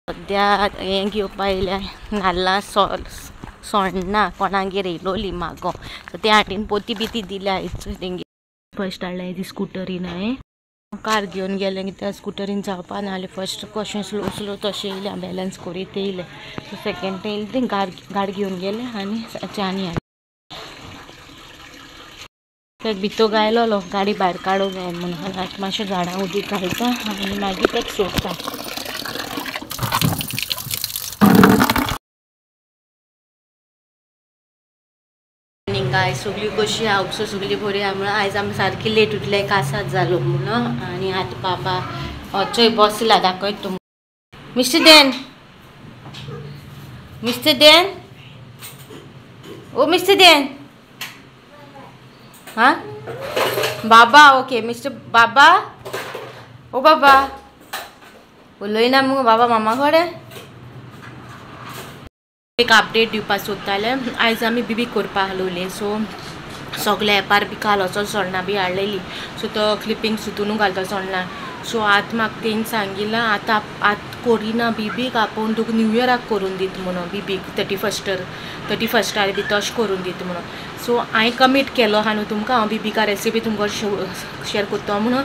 सद्या हें घेवपा येयल्या नाल्ला सोण्णां कोणागेर येयलोली मागो सो ते हाटीन पोती बिती दिल्या तेंगे फर्स्ट हाडलें ती स्कुटरीन हांवें कार घेवन गेलें कित्याक स्कुटरीन जावपा ना जाल्यार फर्स्ट कशें स्लो स्लो तशें येयलें बॅलन्स करीत येयलें सो सेकंड येयलें तें गाडी घेवन गेलें आनी च्यानी हाडलें तेका भितर गायलोलो गाडी भायर काडूंक जाय म्हणून आतां मातशें झाडां उदीक घालता आनी मागीर तेका सोडटा गाय सगळी कशी हांव सगळी बरी आहा म्हणून आयज आमी सारकी लेट उठले कासात जालो म्हणून आनी आतां बाबा चोय बसला दाखयत तुमकां मिस्टर देन ओ मिस्टर देन हाँ बाबा ओके मिस्टर बाबा ओ बाबा उलयना मुगो बाबा मामा कडेन एक अपडेट दिवपाक सोदताले आयज आमी बीबी करपा आहलोले सो सगळे एपार बी काल वचोन सोण्णां बी हाडलेली सो तो क्लिपिंग सुतून घालता सोण्णां सो आतां म्हाका तेणी सांगिल्लें आतां करिना बीबीक आपूण तुका न्यू इयराक करून दीत म्हणून बीबीक 31स्टार बी तशें करून दीत म्हणून सो हांवें कमीट केलो आहा न्हू तुमकां हांव बीबीका रेसिपी तुमकां शेअर करता म्हणून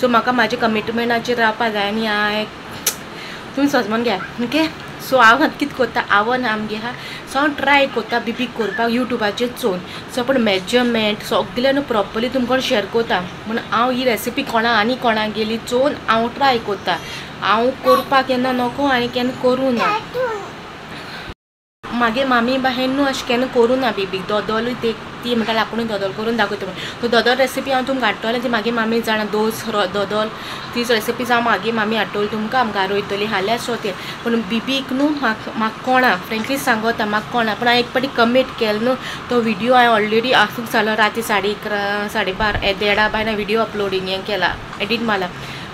सो म्हाका म्हाज्या कमिटमेंटाचेर रावपा जाय आनी हांवें तुमी समजून घ्या ओके सो हांव कितें करता आवय आमगे आहा सो हांव ट्राय करता बीबीक करपाक युट्यूबाचेर चोवन सो पूण मेजरमेंट सगळें न्हू प्रॉपरली तुमकां शेअर करता म्हणून हांव ही रेसिपी कोणाक गेली चोवन हांव ट्राय करता हांव करपाक केन्ना नको आनी केन्ना करूं ना मागे मामी बाहेन न्हू अशें केन्ना करूं ना बीबीक दोदोलूय ती म्हणटा आपुणूय दोदोल करून दाखयता म्हणून तो दोदोल रेसिपी हांव तुमकां हाडटलें ती मागे मामी जाणा दोस दोदोल ती रेसिपीज हांव मागे मामी हाडटली तुमकां आमकां रोयतली हाल्यार सो ते पूण बीबीक न्हू म्हाका कोणा फ्रेंकली सांगता म्हाका कोणा पूण हांवें एक पाटी कमीट केलो न्हू तो व्हिडियो हांवें ऑलरेडी आसूंक जालो राती 11:30 12:30 बाय व्हिडियो अपलोडींग हें केला एडीट मारला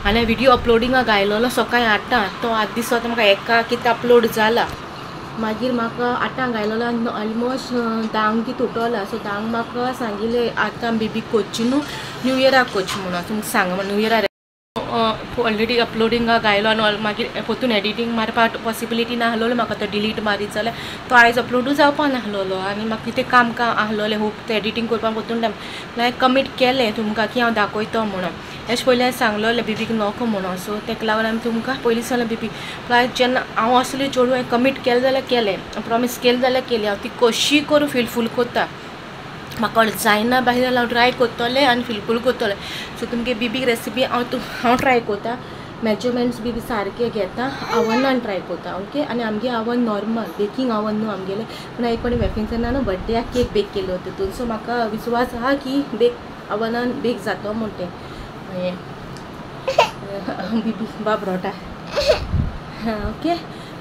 आनी व्हिडियो अपलोडिंगाक गायलोलो सकाळीं 8 तो आद दीस म्हाका एका कितें अपलोड जाला मागीर म्हाका 8 गायलोलो आनी ऑलमोस्ट 10 की तुटला सो 10 म्हाका सांगिल्लें आतां बीबीक कोची न्यू इयराक कोच म्हणून तुमकां सांग न्यू इयराक ऑलरेडी अपलोडिंगाक गायलो आनी मागीर पोतून एडिटींग मारपाक पॉसिबिलिटी ना आहलोलो म्हाका तो डिलीट मारीत जाल्यार तो आयज अपलोडूय जावपा नाहलोलो आनी म्हाका कितें काम आहलोलें खूब तें एडिटींग करपाक पोतून टायम हांवें कमीट केलें तुमकां की हांव दाखयता म्हणून हेच पयलीं सांगलोलें बीबीक नको म्हणून सो तेका लागून आमी तुमकां पयलीं सांगलें बीबीक जेन्ना हांव असलें चेडूं हांवें कमीट केलें जाल्यार केलें प्रॉमीस केलें जाल्यार केलें हांव ती कशी करून फिलफूल करता म्हाका जायना भायर जाल्यार हांव ट्राय करतलें आनी फिलफूल करतलें सो तुमगे बीबीक रेसिपी हांव ट्राय करता मेजरमेंट्स बी सारके घेता आवनान ट्राय करता ओके आनी आमगे आवन नॉर्मल बेकिंग आवन न्हू आमगेलें पूण हांवें कोणी वेफिन्सना न्हू बर्थडेक केक बेक केलो तितून सो म्हाका विश्वास आहा की आवनान बेक जातो म्हूण तें बीबी बाब रोटा ओके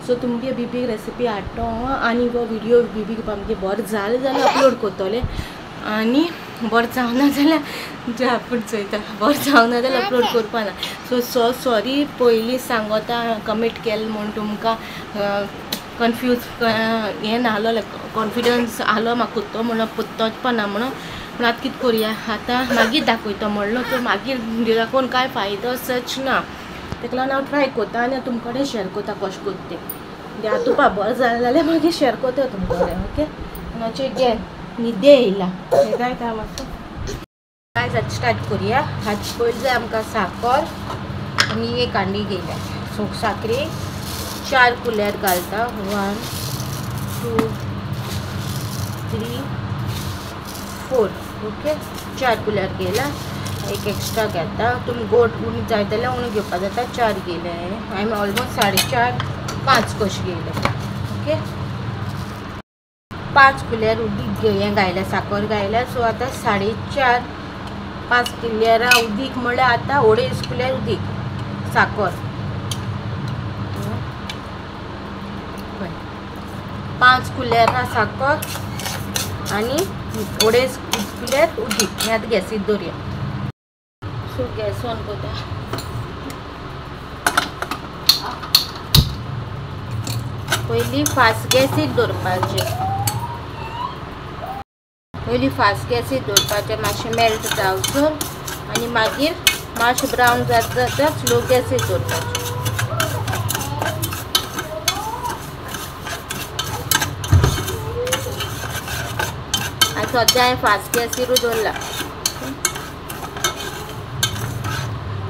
सो तुमगे बीबीक रेसिपी हाडटो आनी वो व्हिडियो बीबीक आमगे बरें जालें जाल्यार अपलोड करतलें आनी बरें जावना जाल्यार जे आपूण चोयता बरें जावना जाल्यार अपलोड करपा ना सो सॉरी पयलीं सांगता कमीट केलें म्हूण तुमकां कन्फ्यूज हें नाहलो कॉन्फिडन्स आहलो म्हाका कुत्तो म्हणून पुत्तोचपा ना म्हणून पूण आतां कितें करुया आतां मागीर दाखयता म्हणलो तो मागीर दाखोवन कांय फायदो सच ना तेका लागून हांव ट्राय करता आनी तुमचे कडेन शेअर करता कशें करता तें आतां तुका बरें जालें जाल्यार मागीर शेअर करता तुमचे कडेन ओके मातशें घे न्हिदे येयला हें जाय काय मातसो काय आतां स्टार्ट करुया हाची पयलीं जाय आमकां साकर आनी एक कांडी घेयल्या सो साकरेक 4 कुलेर घालता 1 2 3 4 ओके 4 कुलेर घेयला एक एक्स्ट्रा घेता तुमी गोड उणी जाय जाल्यार उणी घेवपा जाता 4 घेयले हांवें ऑलमोस्ट 4.5 5 कशें घेयले ओके 5 कुलेर उदीक हें घायल्या साकर घायल्या सो आतां 4.5 5 कुलेरा उदीक म्हणल्यार आतां 2.5 कुलेर उदीक साकर 5 कुलेरा साकर आनी 2.5 कुलेर उदीक हें आतां गॅसीर दवरया सो गॅस ऑन करता पयलीं फास्ट गॅसीर दवरपाचें मातशें मेल्ट जावचो आनी मागीर मातशें ब्रावन जाता स्लो गॅसीर दवरपाचें सद्या हांवें फास्ट गॅसीरूच दवरला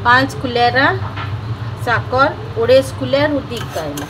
5 कुलेरां साकर 2.5 कुलेर उदीक घायला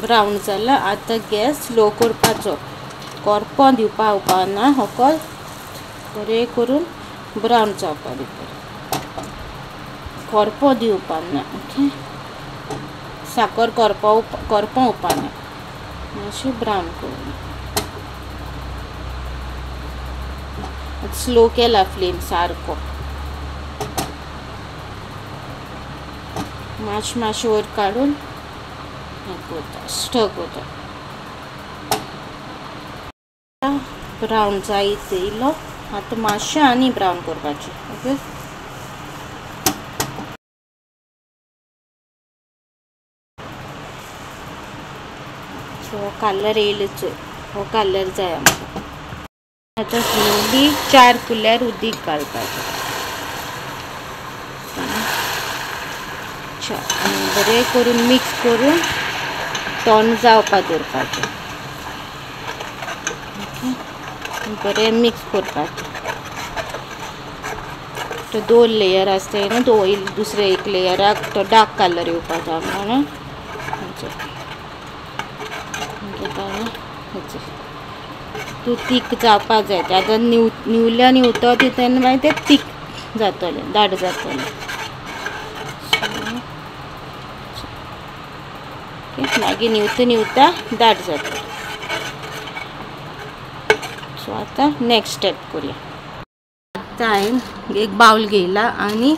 ब्राउन जाला आता गॅस स्लो करपाचो करपो दिवपा उपना होकल बरें करून ब्राउन जावपा दिवपा करपो दिवपाना ओके साकर करपो उपना मातशें ब्राउन करून स्लो केला फ्लेम सारको मातशें वयर काडून स्टर करता ब्राउन जायत येयलो आतां मातशें आनी ब्राउन करपाचें ओके सो कलर येयलो हो कलर जाय आमकां आतां स्लोली 4 कुलेर उदीक घालपाचें आनी बरें करून मिक्स करून टर्न जावपा दवरपाचें बरें मिक्स करपाचें तो 2 लेयर आसताय न्हू तो दुसरे एक लेयराक तो डार्क कलर येवपाचो म्हणून तूं तीक जावपाक जाय आतां निवल्या निवतो तेन्ना मागीर तें तीक जातलें दाट जातलें मागीर निवता दाट जाता सो आतां नेक्स्ट स्टेप करूया आतां हांवें एक बाउल घेयला आनी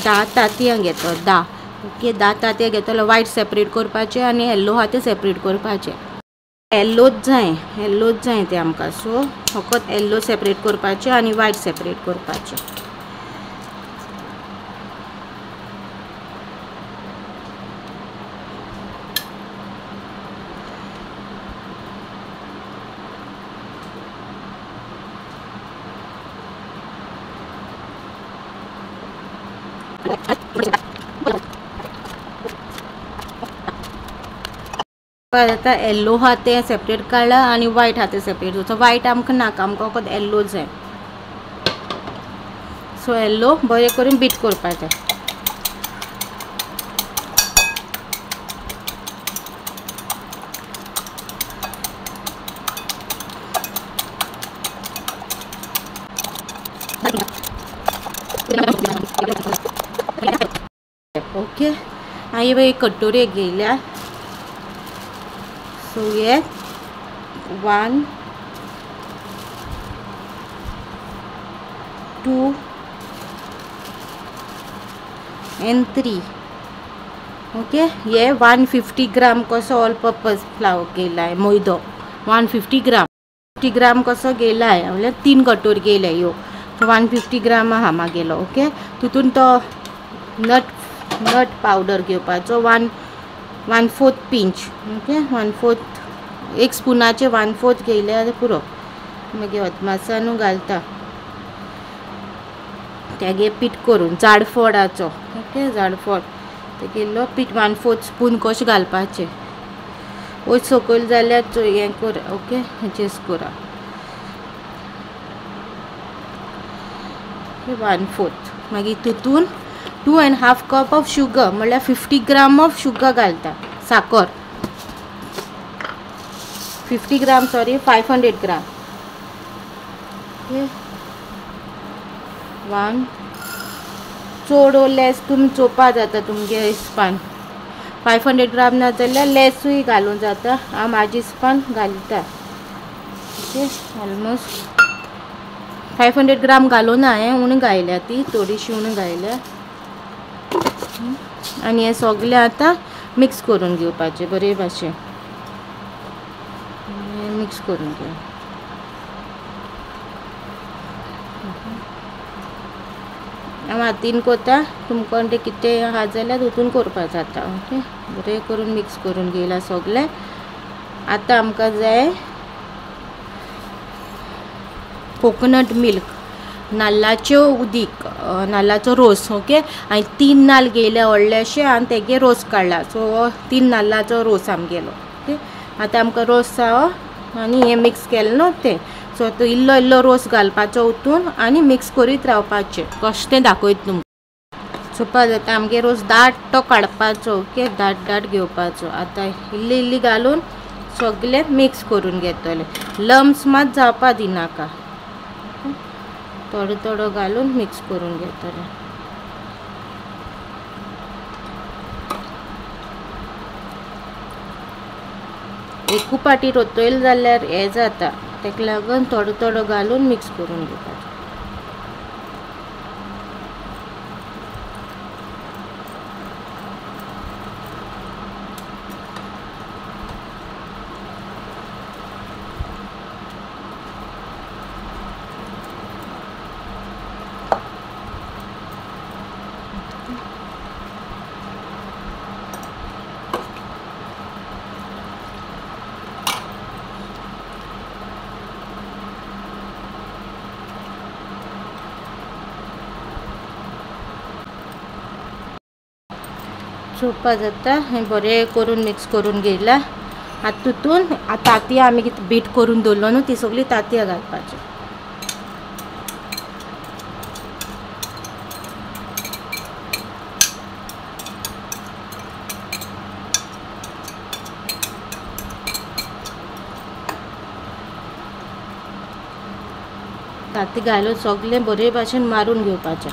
10 तांतयां घेतलो 10 ओके 10 तांतयां घेतलो वायट सेपरेट करपाचें आनी येल्लो आहा तें सेपरेट करपाचें येल्लोच जाय तें आमकां सो फकत येल्लो सेपरेट करपाचें आनी वायट सेपरेट करपाचें आतां येल्लो आहा तें सेपरेट काडला आनी वायट आहा तें सेपरेट करता वायट आमकां नाका आमकां फकत येल्लो जाय सो येल्लो बरें करून बीट करपाचें ओके हांवें एक कटोरी घेयल्या सो ये 1 2 and 3 ओके ये 150 ग्राम कसो ऑल पर्पज फ्लावर घेयला मैदो 150 ग्राम कसो घेयला म्हणल्यार 3 कटोरी घेयल्या ह्यो 150 ग्राम आहा मागेलो ओके तितून तो नट पावडर घेवपाचो 1/4 पिंच ओके 1/4 एक स्पुनाचे 1/4 घेयल्यार पुरो मागीर अदमासानू घालता तेगे पीठ करून जाडफोडाचो ओके जाडफोड तेगेलो पीठ 1/4 स्पून कशें घालपाचें वच सकयल जाल्यार हें कर ओके एडजस्ट करा 1/4 मागीर तितून 2.5 कप ऑफ शुगर म्हळ्यार 50 ग्राम ऑफ शुगर घालता साकर 50 ग्राम सॉरी 500 ग्राम ओके 1 चड लेस तुमी चोवपा जाता तुमगे हिसपान 500 ग्राम ना जाल्यार लेसूय घालूं जाता हांव म्हाजी हिसपान घालता ओके ऑलमोस्ट 500 ग्राम घालून हांवें उणी घायल्या ती थोडीशी उणी घायल्या आनी हें सगलें आतां मिक्स करून घेवपाचें बरे भाशेन मिक्स करून घेवप हातीन कोता तुमकां ते कितें आहा जाल्यार हितून करपा जाता. ओके, बरें करून मिक्स करून घेयला सगळें. आतां आमकां जाय कोकोनट मिल्क, नाल्लाच्यो उदीक, नाल्लाचो रोस. ओके, हांवें 3 नाल्ल घेयले व्हडलेशे आनी तेगे रोस काडला. सो 3 नाल्लाचो रोस आमगेलो. ओके, आतां आमकां रोस जावो आनी हें मिक्स केलें न्हू तें. सो तो इल्लो इल्लो रोस घालपाचो हितून आनी मिक्स करीत रावपाचें. कशें तें दाखयता तुमकां. चोवपा जाता आमगे रोस दाट तो काडपाचो. ओके, दाट दाट घेवपाचो. आतां इल्ली इल्ली घालून सगळें मिक्स करून घेतले. लम्स मात जावपा दिनाका. थोडो थोडो घालून मिक्स करून घेतले. एकू पाटी रोतयले जाल्यार हें जाता, तेका लागून थोडो थोडो घालून मिक्स करून घेवपाचो. चोवपा जाता हें बरें करून मिक्स करून घेयला. आतां तितून तांतयां आमी कितें बीट करून दवरलो न्हू ती सगळीं तांतयां घालपाची. तांतयां घालून सगळें बरे भाशेन मारून घेवपाचें.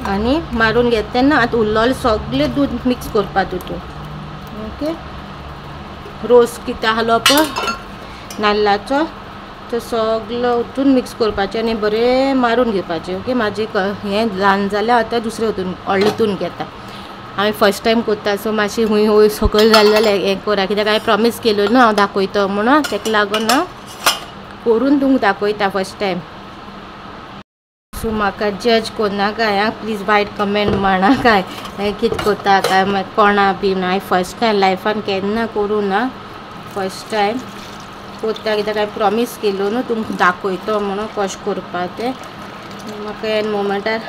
आनी मारून घेता तेन्ना आतां उरलेलें सगळें दूद मिक्स करपा तितून. ओके, रोस कितें आसलो पळय नाल्लाचो तो सगळो हितून मिक्स करपाचें आनी बरें मारून घेवपाचें. ओके, म्हाजें हें ल्हान जाल्यार आतां दुसरें हितून व्हडले हितून घेता. हांवें फर्स्ट टायम कोत्ता सो मातशें हूंय सकयल जालें जाल्यार हें करा, कित्याक हांवें प्रॉमीस केलो न्हू हांव दाखयता म्हणून. तेका लागून हांव करून तुमकां दाखयता फर्स्ट टायम. सो म्हाका जज कोन्नाकाय आं, प्लीज वायट कमेंट मारनाकाय हांवें कितें कोत्ता काय कोणा बीन. हांवें फर्स्ट टायम लायफान केन्ना करूं ना, फर्स्ट टायम कोत्ता कित्याक हांवें प्रॉमीस केलो न्हू तुमकां दाखयता म्हणून कशें करपा तें. म्हाका ह्या मोमेंटार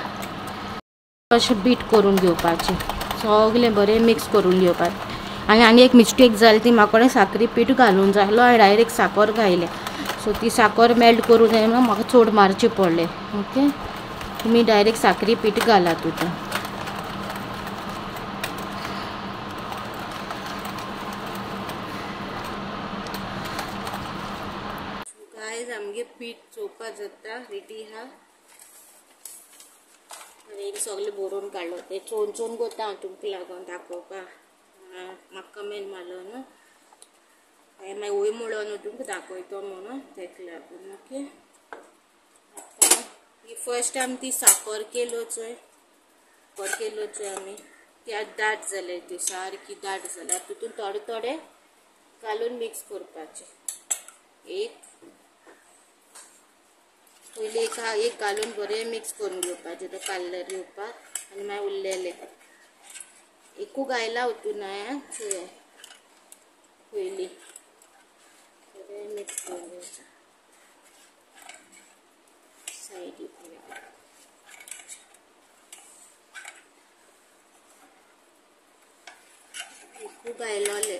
अशें बीट करून घेवपाचें, सगळें बरें मिक्स करून घेवपाचें. आनी एक मिस्टेक जाली ती म्हाका साखरी पीठ घालूंक जाय आसलो, हांवें डायरेक्ट साखर घायलें. सो ती साखर मेल्ट करूं जाय म्हणून म्हाका चड मारचें पडलें. ओके, तुमी डायरेक्ट साखरी पीठ घाला तितून. गायज आमगे पीठ चोवपा जाता रेडी आहा. आनी सगळें बरोवन काडलो. तें चोवन चोवन कोत्ता हांव तुमकां लागून दाखोवपा. म्हाका कमेंट मारलो न्हू, हांवें मागीर वय म्हणलो न्हू तुमकां दाखयता म्हणून तेका लागून. ओके, ही फर्स्ट टायम ती साखर केलो चोय आमी, ती दाट जाले, ती सारकी दाट जाल्या. तितून थोडे थोडे घालून मिक्स करपाचे. पयलीं एक घालून बरें मिक्स करून घेवपाचें तो कलर येवपाक. आनी मागीर उरलेलें एकू घायला हितून हांवें पयलीं बरें मिक्स करून घेवचें. सायडीक एकू घायलोलें.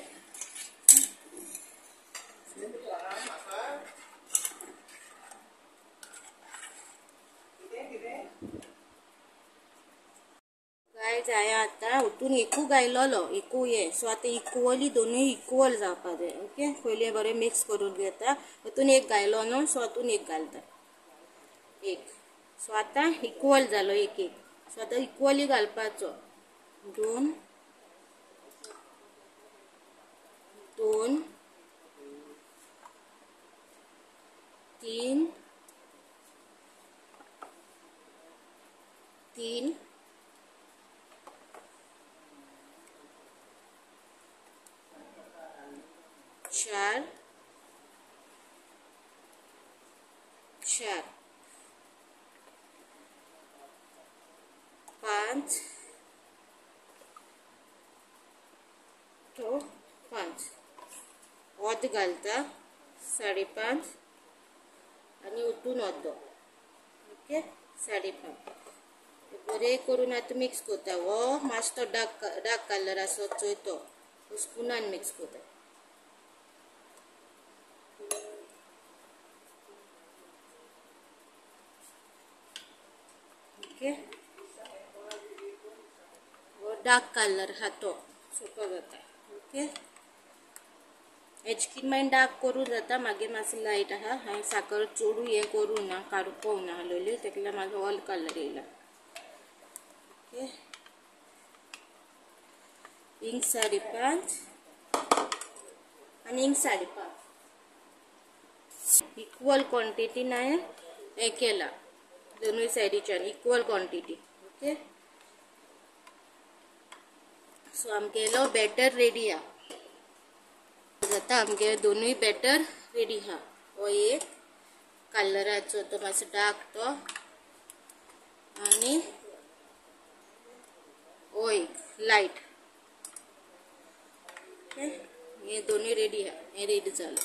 गायज हांवें आतां हितून एकू घायलोलो, एकू हें. सो आतां इक्वली दोनूय इक्वल जावपा जाय. ओके, पयलीं बरें मिक्स करून घेता. हितून एक घायलो न्हू सो हातून एक घालता एक. सो आतां इक्वल जालो एक एक. सो आतां इक्वली घालपाचो. 2 2 3 3 4 4 4 5 तो 5 अर्द घालता 5.5 आणि उतून अर्द ओके 5.5 बरे करून आता मिक्स करता वो मातसो डार्क कलर असो चोयतो स्पूनान मिक्स करता ओके वो डार्क कलर हा तो सोपा जाता ओके हेचकीन मागीर डार्क करूं जाता मागीर मातसो लायट आहा हांवें साखर चोडू हे करूं ना काडूं ना हलयली तेका म्हाजो ऑल कलर येयला ओके इंक 5.5 आणि इंक 5.5 इक्वल क्वांटिटी हांवें हें केला दोनूय सायडीच्यान इक्वल क्वांटिटी ओके सो आमगेलो बॅटर रेडी हा जाता आमगे दोनूय बॅटर रेडी हा हो एक कलराचो तो मातसो डार्क तो आणि हो एक लायट ओके हे दोनूय रेडी हा हे रेडी जालो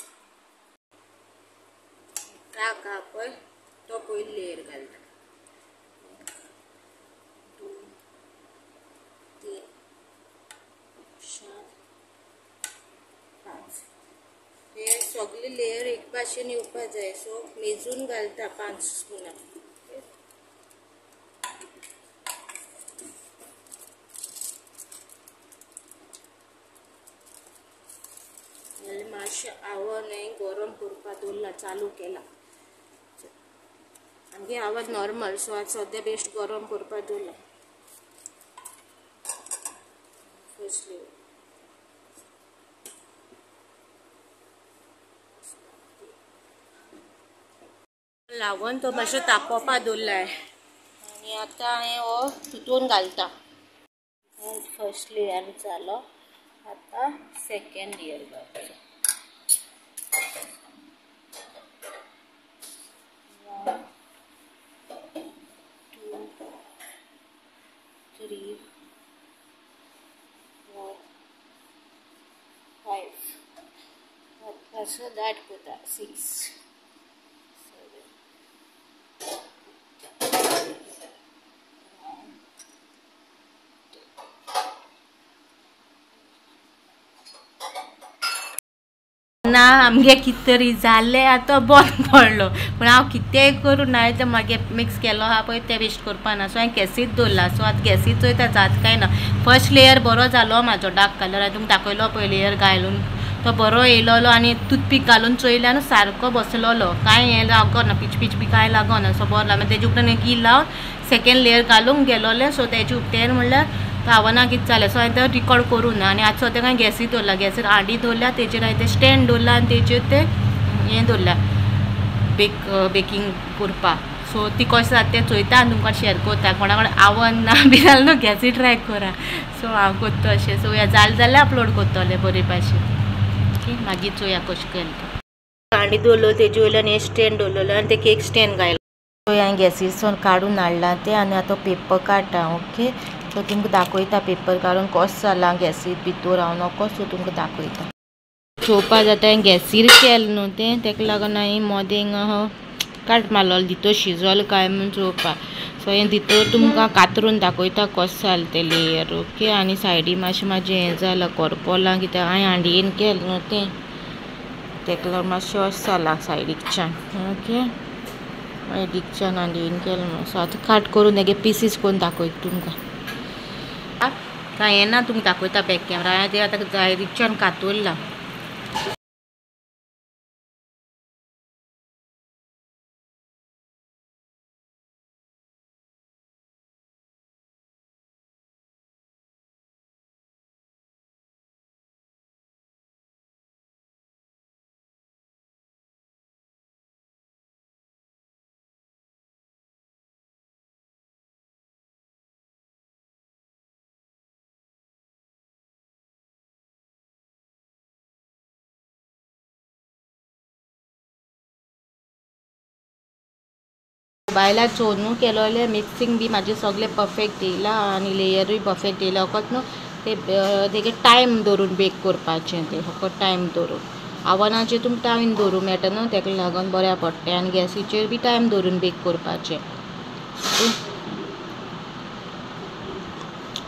डार्क हा पळय तो पयली लेयर घालता 2 3 4 5 हे सगळे लेयर एक भाशेन येवपा जाय सो मेजून घालता 5 स्पून मातशें आवड गरम करपा दवरला चालू केला आमगे आवड नॉर्मल सो आज सद्या बेस्ट गरम करपा दवरला फर्स्ट लेयर लावून तो मातसो तापोवपा दवरलाय आनी आतां हांवें हो तितून घालता फर्स्ट लेयर जालो आतां सेकंड लेयर घालता 1 2 3 4 5 पासो दाट करता 6 ना आमगे कितें तरी जालें आतां बंद पडलो पूण हांव कितेंय करूं ना ते मागे मिक्स केलो आहा पळय ते वेस्ट करपा ना सो हांवें गॅसीत दवरला सो आतां गॅसीत चोयता जात काय ना फर्स्ट लेयर बरो जालो म्हाजो डार्क कलर हांवें तुमकां दाखयलो पळय लेयर घालून तो बरो येयलोलो आनी टूथपीक घालून चोयल्यान सारको बसलोलो कांय हें लागोना पिच पिच बी कांय लागोना सो बरो लागलो तेजे उपरांत की लावन सेकंड लेयर घालूंक गेलोले सो तेजे उपटेन म्हणल्यार पावना कितें जालें सो हांवें तो रिकॉर्ड करूं ना आनी आतां सद्याक हांवें गॅसीर दवरला गॅसीर आडी दवरल्या तेजेर हांवें तें स्टँड दवरला आनी तेजेर तें हें दवरल्या बेकिंग करपा सो ती कशें जाता तें चोयता आनी तुमकां शेअर करता कोणा कडेन आवड ना बी जाल्यार न्हू गॅसीर ट्राय करा सो हांव करता अशें सो ह्या जालें जाल्यार अपलोड करतलें बरे भाशेन ओके मागीर चोया कशें केलें तो आडी दवरलो तेजे वयल्यान हें स्टँड दवरलेलो आनी तें केक स्टँड घायलो हांवें गॅसीरसून काडून हाडला तें आनी आतां पेपर काडटा ओके सो तुमकां दाखयता पेपर काडून कसो जाला गॅसीर भितर हांव नको सो तुमकां दाखयता चोवपा जाता हांवें गॅसीर केलें न्हू तें तेका लागून हांवें मोदें हिंगा काट मारलोलो भितर शिजोलें काय म्हूण चोवपा सो हें भितर तुमकां कातरून दाखयता कसो जालें तें लेयर ओके आनी सायडीन मातशें म्हाजें हें जालां करपोलां कित्याक हांवें हांडयेन केलें न्हू तें तेका लागून मातशें अशें जालां सायडीकच्यान ओके सायडीकच्यान हांडयेन केलें न्हू सो आतां काट करून तेगे पिसीस करून दाखयता तुमकां कांय हें ना तुमकां दाखयता बॅक कॅमेरा हांवें तें आतां सायडीकच्यान कातरला बायला चोनू केलोले मिक्सिंग बी म्हाजे सगळे परफेक्ट येयला आनी लेयरूय परफेक्ट येयला फकत न्हू ते तेगे टायम दवरून बेक करपाचें ते फकत टायम दवरून आवनाचेर तुमकां टायम दवरूंक मेळटा न्हू तेका लागून बऱ्या पडटा आनी गॅसीचेर बी टायम दवरून बेक करपाचें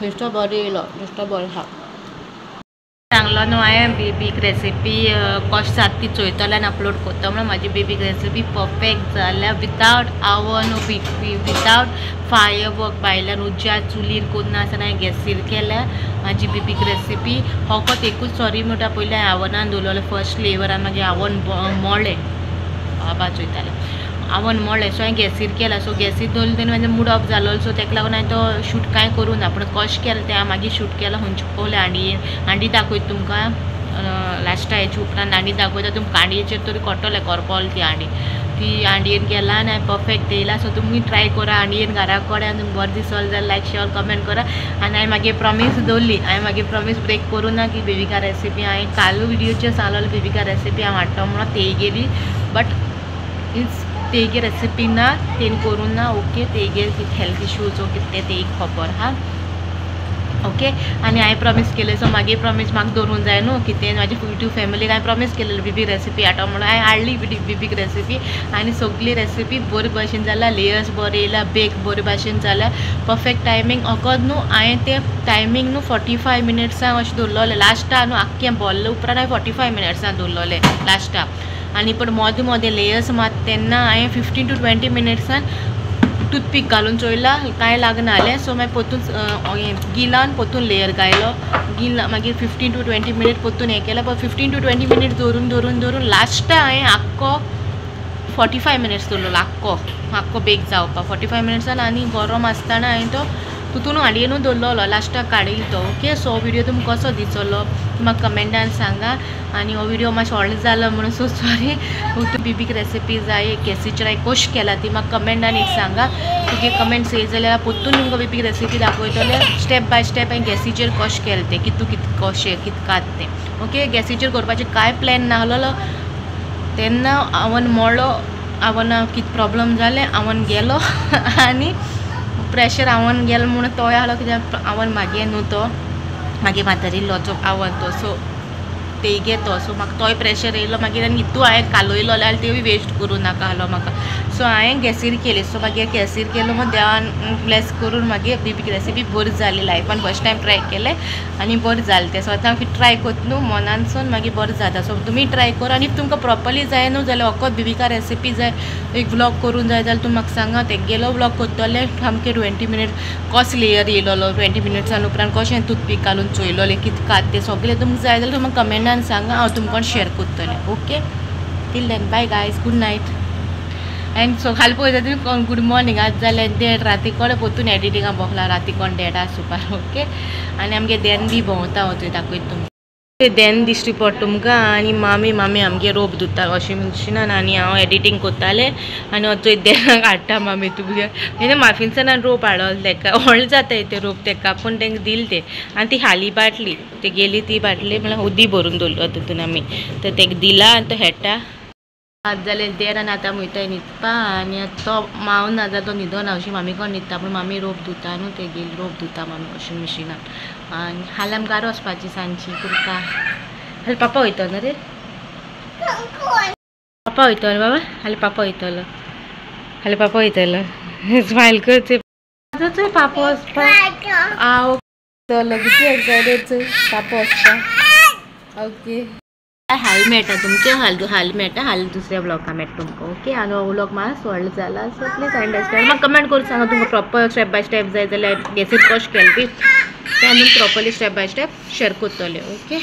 बेश्टो बरो येयलो बेश्टो बरो आहा सांगलो न्हू हांवें बेबीक रेसिपी कशें जाता ती चोयतलें आनी अपलोड करता म्हणून म्हाजी बेबीक रेसिपी परफेक्ट जाल्या विथावट आवन विथावट फायर वर्क भायल्यान उज्या चुलीर करून आसतना हांवें गॅसीर केल्या म्हाजी बेबीक रेसिपी फकत एकूच सॉरी म्हणटा पयलीं हांवें आवनान दवरलें फर्स्ट लेवरान मागीर आवण मोडलें बाबा चोयतालें आवण मोडलें सो हांवें गॅसीर केला सो गॅसीर दवरलें तेन्ना म्हाजें मूड ऑफ जालो सो तेका लागून हांवें तो शूट कांय करूं ना पूण कशें केलें तें हांवें मागीर शूट केलां खंयचे पळोवलें हांडी दाखयता तुमकां लास्टा हेच्या उपरांत हांडी दाखयता तुमकां हांडयेचेर तरी कोट्टोलें करपोलें ती हांडयेन केला आनी हांवें परफेक्ट येयला सो तुमी ट्राय करा हांडयेन घरा कोड्या तुमकां बरें दिसलो जाल्यार लायक शेअर कमेंट करा आनी हांवें मागीर प्रॉमीस दवरली हांवें मागीर प्रॉमीस ब्रेक करूं ना की बेबिका रेसिपी हांवें काल विडियोचेर सांगलेलो बेबिका रेसिपी हांव हाडटा म्हणून तेय गेली बट इट्स तेगे रेसिपी ना तेणी करूं ना ओके तेगेर कितें हेल्थ इश्यूज कितें तें खबर हा ओके आनी हांवें प्रॉमीस केलें सो मागीर प्रॉमीस म्हाका दवरूंक जाय न्हू कितें म्हाजी यूट्यूब फॅमिलीक हांवें प्रॉमीस केलेली बेबी रेसिपी हाडटा म्हणून हांवें हाडली बेबीक रेसिपी आनी सगळी रेसिपी बरे भाशेन जाल्या लेयर्स बरे येयला बेक बरे भाशेन जाल्या परफेक्ट टायमींग अकद न्हू हांवें तें टायमींग न्हू 45 मिनिट्सां अशें दवरलोलें लास्टा न्हू आख्खें बोल्ले उपरांत हांवें 45 मिनिट्सां दवरलोलें लास्टा आनी पण मोदें मोदें लेयर्स मात तेन्ना हांवें 15 to 20 मिनिट्सान टूथपीक घालून चोयला कांय लागना जालें सो मागीर परतून गिलान परतून लेयर घायलो गिल मागीर 15 to 20 मिनिट परतून हें केलें पण 15 to 20 मिनिट दवरून लास्टा हांवें आख्खो 45 मिनिट्स दवरलो आख्खो बेक जावपाक 45 मिनिट्सान आनी गरम आसतना हांवें तो तितून हाडयेनूच दवरलो लास्टाक काडील तो ओके सो व्हिडिओ तुमकां कसो दिसलो म्हाका कमेंटान सांगा आनी हो व्हिडिओ मातसो व्हडलो जालो म्हणून सो सॉरी बेबीक रेसिपी जाय गॅसीचेर हांवें कशी केला ती म्हाका कमेंटान एक सांगा तुगे कमेंट्स येयत जाल्यार परतून तुमकां बेबीक रेसिपी दाखयतलें स्टेप बाय स्टेप हांवें गॅसीचेर कशें केलें तें कितें कशें कितकात तें ओके गॅसीचेर करपाचें कांय प्लॅन नाहलेलो तेन्ना आवण मोडलो आवनाक कितें प्रॉब्लम जालें आवण गेलो आनी प्रेशर आवण गेलो म्हणून तो आलो कित्याक आवण म्हागे न्हू तो मागीर म्हातारिल्लो तो आवण तो सो तेगे तो सो म्हाका तोय प्रेशर येयलो मागीर आनी हितू हांवें कालोयलो जाल्यार तेवूय वेस्ट करूं नाका आहलो म्हाका सो हांवें गॅसीर केली सो मागीर गॅसीर केलो मग देवान ब्लेस करून मागीर बेबीक रेसिपी बरी जाली लायफान फर्स्ट टायम ट्राय केलें आनी बरें जालें तें सो आतां हांव ट्राय करता न्हू मनानसून मागीर बरें जाता सो तुमी ट्राय करा आनी तुमकां प्रॉपरली जाय न्हू जाल्यार फकत बेबिका रेसिपी जाय एक व्लॉग करून जाय जाल्यार तुमी म्हाका सांगा तेगेलो व्लॉग करतलें सामकें 20 मिनिट कसो लेयर येयलो 20 मिनिट्सान उपरांत कशें टूथपीक घालून चोयलोलें कितें कात तें सगळें तुमकां जाय जाल्यार तुमकां कमेंटान सांगा हांव तुमकां शेअर करतलें okay till then bye guys good night and so खाली पळयता तुमी गुड मॉर्निंग आज जाल्यार देड राती कडेन परतून एडिटिंगा बसला राती कोण देडा सुपार ओके आनी आमगे देन बी भोंवता वचून दाखयता तुमकां ते देन दिश्टी पडटा तुमकां आनी मामी आमगे रोप धुता वॉशिंग मशिनान आनी हांव एडिटींग करतालें आनी थंय देनाक हाडटा मामी तुमगे तेणे माफिन्सानान रोप हाडलो तेका व्हडलो जाता ते रोप तेका पूण तेंका दिल ते आनी ती हाली बाटली ते गेली ती बाटली म्हळ्यार उदी भरून दवरलो तितून आमी तर तेका दिला आनी तो हेटा आज जाल्यार देर आनी आतां वयताय न्हिदपा आनी तो माव ना जाल्यार तो न्हिदना अशी मामी कोण न्हिदता पूण मामी रोप धुता न्हू ते गेली रोप धुता मामी वॉशिंग मशिनान आनी हाल आमकां गारो वचपाची सांजची कुर्ता हाल पापा वयतलो रे पापा वयतलो बाबा हाल पापा वयतलो स्मायल करचे चोय पापा वचपा हांव वयतलो कितें एक्सायटेड पापा वचपा ओके हाल मेळटा तुमचे हाल मेळटा हाल दुसऱ्या ब्लॉगां मेळटा तुमकां ओके आनी हो व्लॉग मातसो व्हडलो जाला सो प्लीज अंडरस्टँड म्हाका कमेंट करून सांगा तुमकां प्रॉपर स्टेप बाय स्टेप जाय जाल्यार गॅसीर कशें केलें ती तें आमी properly step by step share करतलें ओके